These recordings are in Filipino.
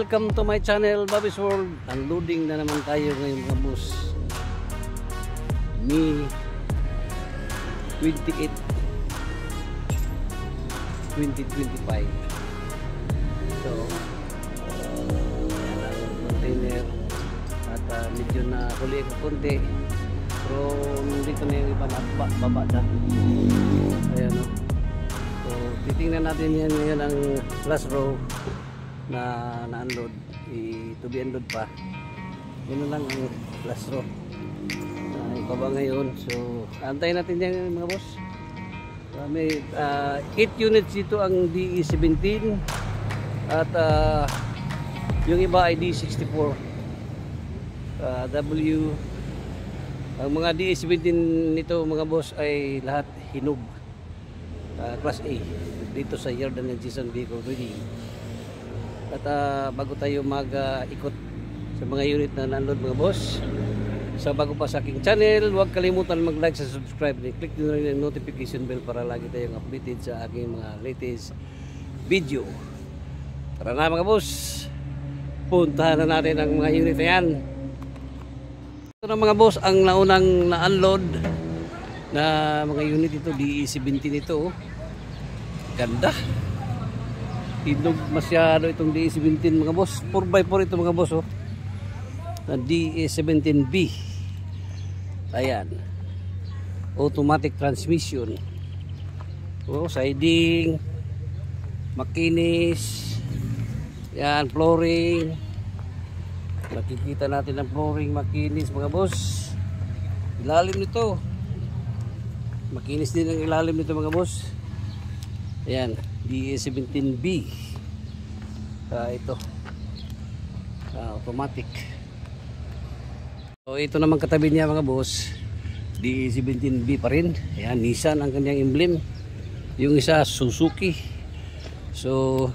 welcome to my channel, Bobby's World. Unloading na naman tayo ngayon mga boss. May 28 2025. So container at medyo na huli ko konti, pero dito na yung iba na baba na. Ayan o. So titingnan natin yan ngayon ang last row na na-unload, to be unload pa. Yun lang ang last row na ibaba ngayon. So antayin natin yan mga boss. May 8 units dito ang DE17 at yung iba ay DE64. Ang mga DE17 nito mga boss ay lahat hinog, class A dito sa Yardan and Jason Vehicle Ready. At bago tayo mag-ikot sa mga unit na na-unload mga boss, so bago pa sa aking channel, huwag kalimutan mag-like sa subscribe and click nyo rin yung notification bell para lagi tayong updated sa aking mga latest video. Tara na mga boss, puntahan na natin ang mga unit na yan. Ito na mga boss ang naunang na-unload na mga unit ito, DE17 ito. Ganda, hinog masyado itong DE17 mga boss. 4x4 ito mga boss oh, na DE17B. Ayan, automatic transmission, siding, makinis, yan, flooring. Nakikita natin ang flooring, makinis mga boss. Ilalim nito, makinis din ang ilalim nito mga boss. Ayan, DE17B. Ito automatic. So ito naman katabi niya mga boss, DE17B pa rin. Ayan, Nissan ang kanyang emblem. Yung isa Suzuki. So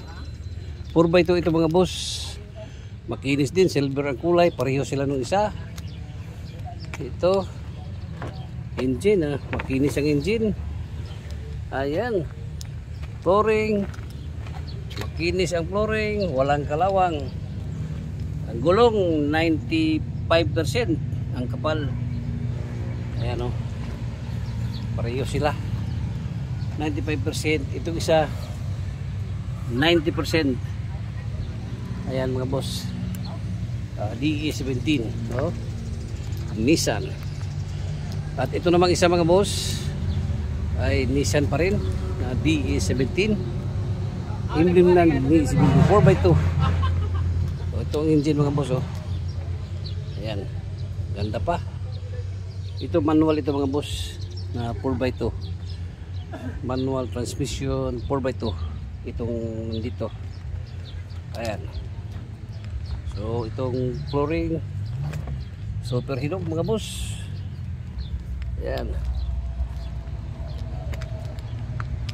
4x2 ito mga boss. Makinis din, silver ang kulay, pareho sila nung isa. Ito engine, makinis ang engine. Ayan, flooring, makinis ang flooring, walang kalawang. Ang gulong 95% ang kapal. Ayan o, pareho sila 95%. Itong isa 90%. Ayan mga boss, DE17 Nissan. At ito namang isa mga boss ay Nissan pa rin na DE17, emblem ng DE17 4x2. Ito ang engine mga boss oh. Ayan, ganda pa. Ito manual ito mga boss na 4x2, manual transmission 4x2 itong dito. Ayan, so itong flooring super hinog mga boss. Ayan,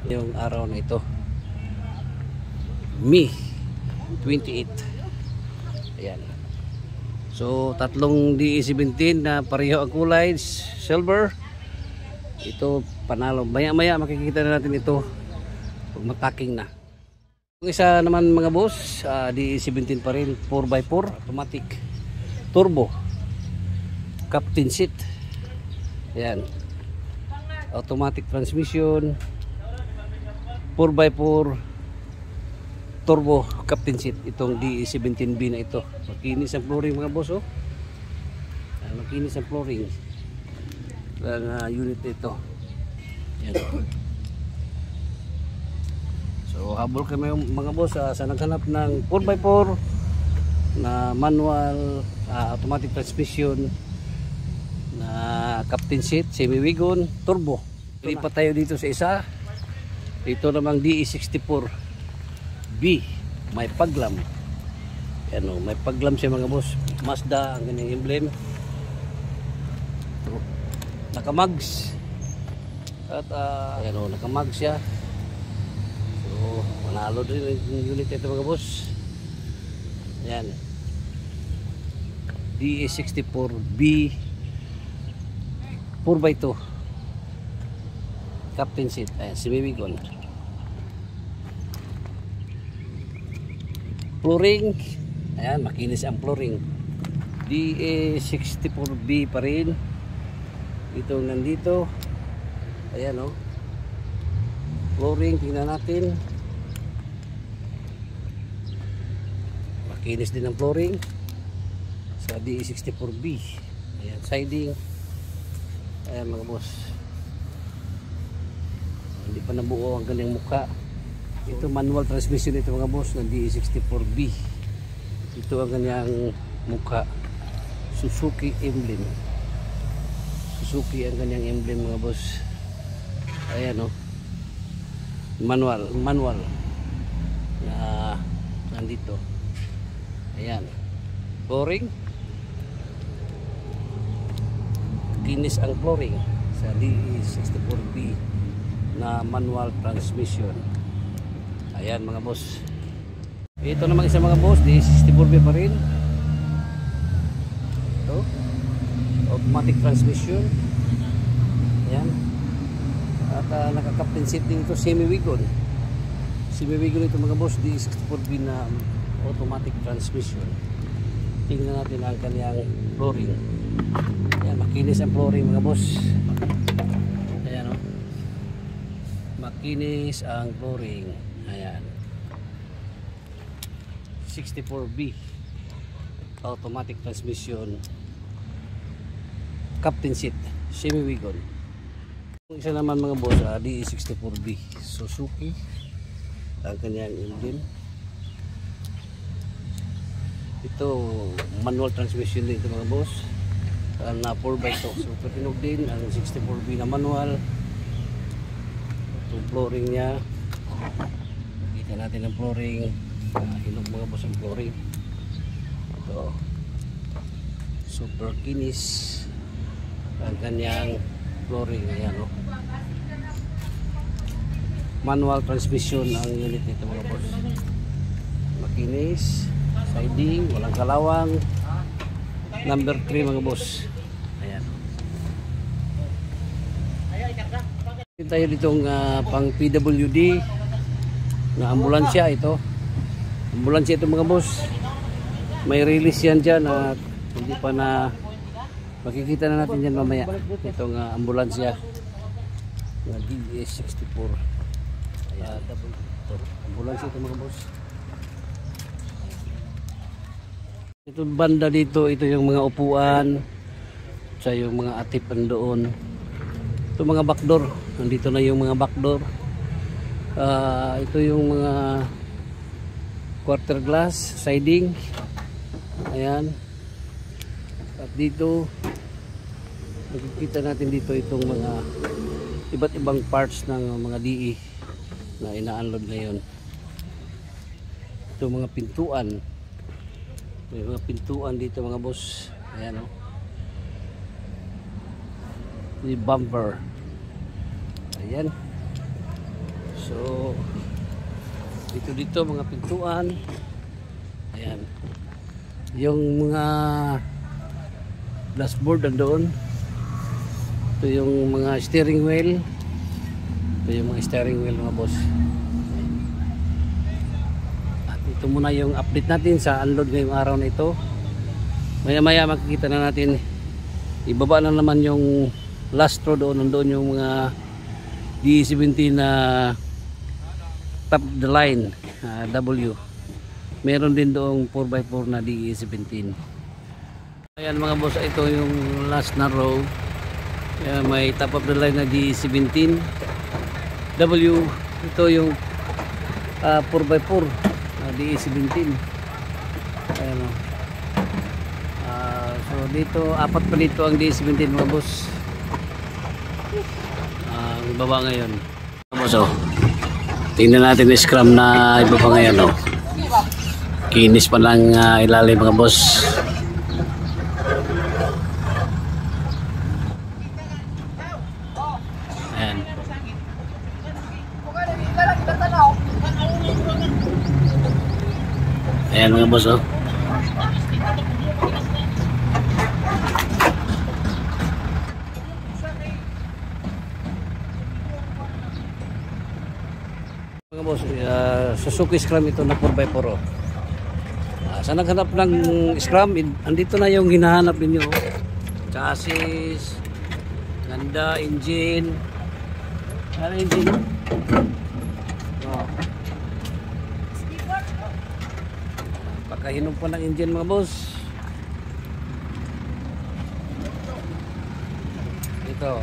yung araw na ito May 28. Ayan, so tatlong DE17 na pareho ang kulay, silver. Ito panalo, maya maya makikita na natin ito pag mataking na. Yung isa naman mga boss, DE17 pa rin, 4x4 automatic, turbo, captain seat. Ayan, automatic transmission, 4x4 turbo, captain seat. Itong DE17B na ito, makinis ang flooring mga boss oh. Makinis ang flooring ang unit ito. Ayan. So habol kami mga boss sa naghanap ng 4x4 na manual, automatic transmission na captain seat, semi-wagon, turbo. Lipat tayo dito sa isa. Ito namang DE64B, may paglam. Ano, may paglam siya mga boss. Mazda ang kanyang emblem. Nakamags. At ano, nakamags siya. So manalo din yung unit ito mga boss. Ayan, DE64B 4x2 captain seat. Ayan, semi-wagon. Flooring Ayan, makinis ang flooring. DA64B pa rin. Ito nandito. Ayan o. Flooring, tingnan natin. Makinis din ang flooring sa DA64B. Ayan, siding. Ayan mga boss. Hindi pa nabuo ang kanyang mukha. Ito manual transmission ito mga boss ng DA64B. Ito ang kanyang mukha. Suzuki emblem. Suzuki ang kanyang emblem mga boss. Ayan o. Manual na nandito. Ayan. Flooring. Kinis ang flooring sa DA64B na manual transmission. Ayan mga boss. Ito naman isa mga boss, DA64B pa rin. Ito. Automatic transmission. Ayan. At naka-captain seat din ito, semi-wagon. Semi-wagon ito mga boss, DA64B na automatic transmission. Tingnan natin ang kanyang flooring. Ayan, makinis ang flooring mga boss. Ayan o. Makinis ang flooring. Ayan. 64B automatic transmission, captain seat, semi-wagon. Isa naman mga boss, DA64B Suzuki ang kanyang engine. Ito manual transmission din ito mga boss, na 4x2. So tunog din ang 64B na manual. Ito flooring nya, kita natin ang flooring. Hinog mga boss ang flooring. Ito super kinis ang kanyang flooring. Ayan o. Manual transmission ang unit nito mga boss. Makinis, siding, walang kalawang. Number 3 mga boss. Ayan. Tayo ditong pang PWD na ambulansya ito. Ambulansya ito mga boss. May release yan dyan at hindi pa na makikita na natin dyan mamaya. Itong ambulansya na DA64. Ayan. Ambulansya ito mga boss. Ito banda dito, ito yung mga upuan sa yung mga atipan doon. Ito mga backdoor, nandito na yung mga backdoor. Ito yung mga quarter glass siding. Ayan. At dito makikita natin dito itong mga iba't ibang parts ng mga DE na ina-unload ngayon. Ito mga pintuan. May mga pintuan dito mga boss. Ayan o. Yung bumper. Ayan. So dito mga pintuan. Ayan. Yung mga dashboard nandoon. Ito yung mga steering wheel. Ito yung mga steering wheel mga boss. At ito muna yung update natin sa unload ngayong araw na ito. Maya maya makikita na natin. Ibaba na naman yung last row doon. Nandoon yung mga D17 na top of the line W. Meron din doong 4x4 na DE17. Ayan mga boss, ito yung last na row. May top of the line na DE17 W. Ito yung 4x4 na DE17. Ayan o. So dito, apat pa dito ang DE17 mga boss. Ang ibaba ngayon mga boss o. Tingnan natin yung scrum na ibaba ngayon o. Kinis pa lang ilalim mga boss. Ayan. Ayan mga boss oh. Mga boss, Suzuki Scrum ito na 4x4 oh. Sa naghanap ng scrum, andito na yung hinahanap ninyo. Chassis, ganda, engine. Ano engine? Oh. Pagkahinom pa ng engine mga boss. Ito.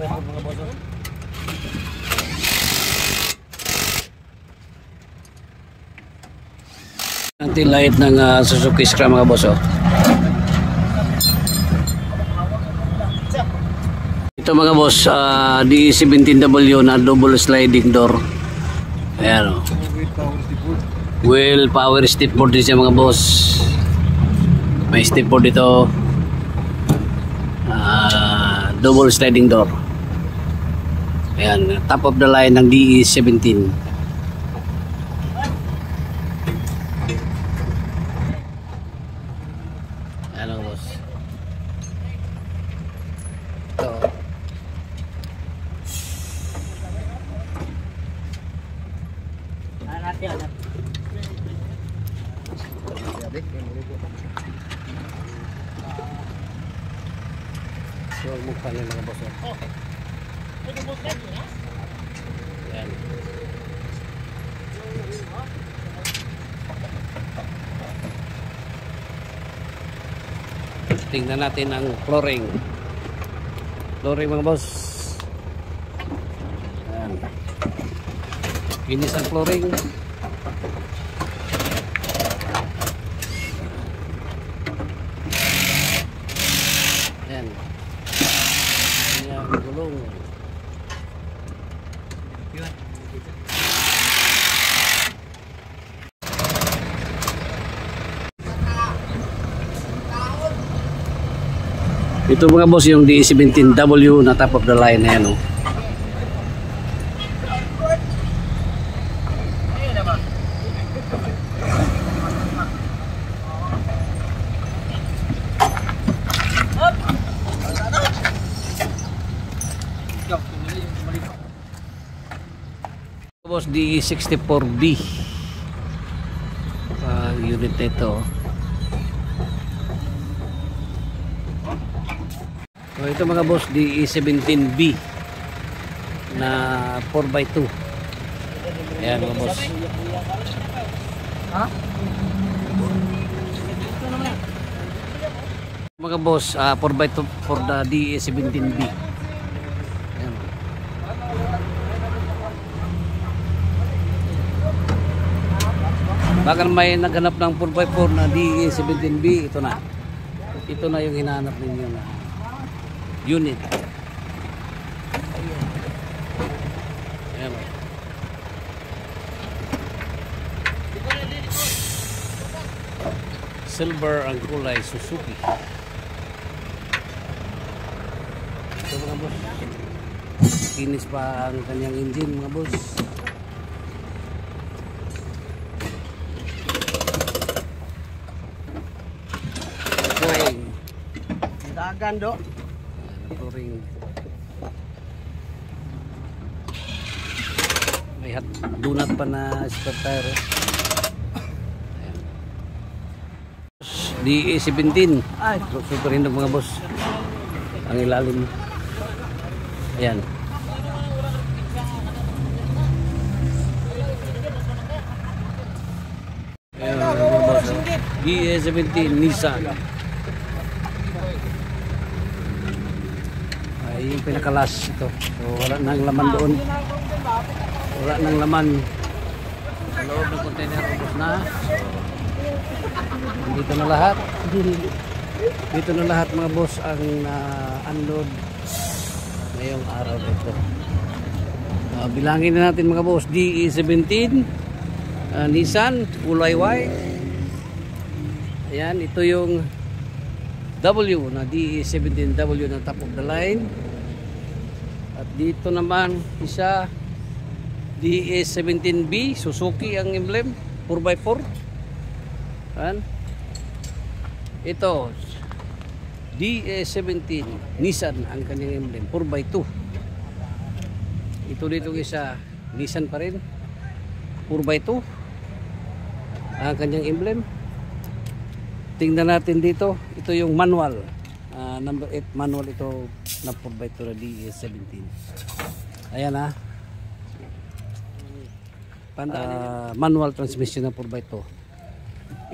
Mga boss. Anti-light ng Suzuki Scrum mga boss. Ito mga boss, D17W na double sliding door. Ayan o. Wheel power stepboard din siya mga boss. May stepboard dito. Double sliding door. Ayan, top of the line ng DE17. Ayan mga boss. Ito. So, mukha niya mga boss. Ayan. Tingnan natin ang flooring. Flooring mga boss. Ayan. Kinis ang flooring. Ayan. Ayan, gulong. Ito mga boss yung D17W na top of the line na yan. Boss D64B unit nito. So ito mga boss DE17B na 4x2. Ayan mga boss. Mga boss 4x2 for the DE17B. Ayan. Baka may naghanap ng 4x4 na DE17B, ito na. Ito na yung hinahanap ninyo na unit. Ayan. Silver ang kulay Suzuki. Ito mga boss. Kinis pa ang kanyang engine mga boss. Dagan do. Flooring. May donut pa na spare tire. DE17. Ay, super hinog mga boss. Ang ilalim. Ayan. Ayan mga boss. DE17 Nissan. Yung pinakalas ito. So wala nang laman doon. Wala nang laman sa loob ng container. Ubos na. So, dito na lahat. Dito na lahat mga boss ang unload ngayong araw dito. Bilangin na natin mga boss. DE17 Nissan kulay white. Ayan, ito yung W na DE17W na top of the line. At dito naman isa DE17B Suzuki ang emblem 4x4. Ayan. Ito DE17 Nissan ang kanyang emblem 4x2. Ito dito isa, Nissan pa rin. 4x2. Ang kanyang emblem. Tingnan natin dito. Ito yung manual. Number 8 manual ito na 4x2 na DE17. Ayan ha. Manual transmission na 4x2.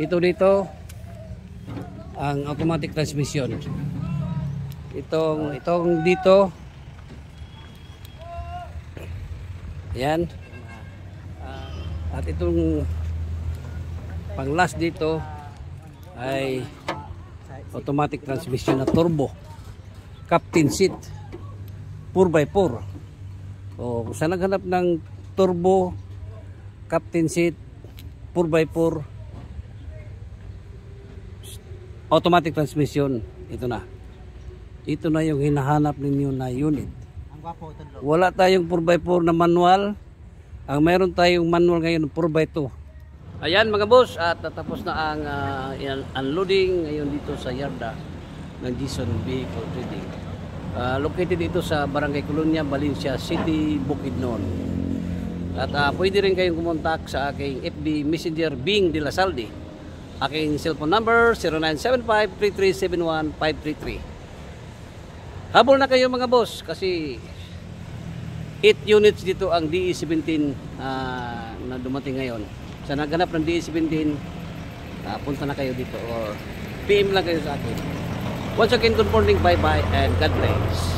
Ito dito ang automatic transmission. Itong dito. Ayan. At itong pang last dito ay automatic transmission na turbo captain seat 4x4. O kung saan naghanap ng turbo captain seat 4x4 automatic transmission, ito na yung hinahanap ninyo na unit. Ang gwapo ito. Wala tayong 4x4 na manual. Ang mayroon tayong manual ngayon 4x2. Ayan mga boss, at tapos na ang unloading ngayon dito sa yarda ng Jison Vehicle Trading. Located dito sa Barangay Colonia, Valencia City, Bukidnon. At pwede rin kayong kumontak sa aking FB Messenger Bing de la Salde. Aking cellphone number 0975-3371-533. Habol na kayo mga boss kasi 8 units dito ang DE17 na dumating ngayon. Sa naghanap ng DE17, punta na kayo dito or PM lang kayo sa akin. Once again, good morning, bye-bye, and God bless.